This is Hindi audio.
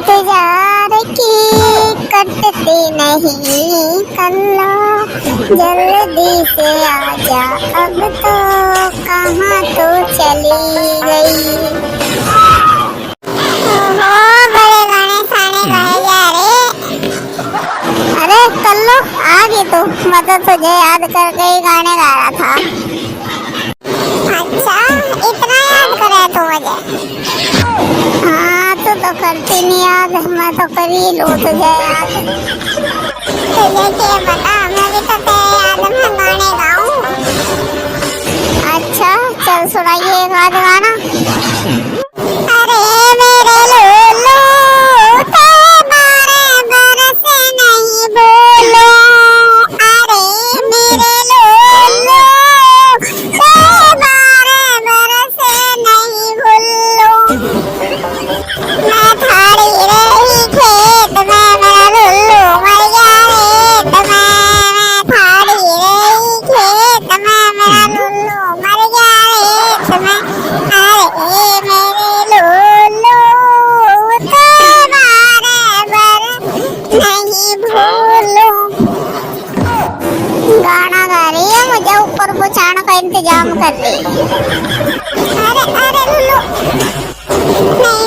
इंतजार की कटती नहीं कल्ला, जल्दी से आजा अब तो, कहाँ तो चली गई। ओहो, बड़े गाने साने गाए जा रहे। अरे कल्लू आ गई तू, मैं तो तुझे याद करके ही गाने गा रहा था। अच्छा, इतना याद करे तू मुझे? हाँ, तू तो करती नहीं याद, मैं तो कर ही लूँ तुझे याद। तुझे क्या पता, मैं भी तो तेरे याद में गाने गाऊं। अच्छा चल सुनाइए एक आध गाना। अरे मेरे लोलो तेरे बारे बरस नहीं बोलो, अरे मेरे लोलो तेरे बारे बरस नहीं भूलो। मैं थाड़ी रही खेत में, मेरा लुल्लू मर गया रेत में। मैं थाड़ी रही खेत में, मेरा लुल्लू मर गया रेत में। अरे मेरे लुल्लू तुम्हारे बर नहीं भूलूं। गाना गा रही है, मुझे ऊपर पहुंचाने का इंतजाम कर रही है। अरे अरे लुल्लू नहीं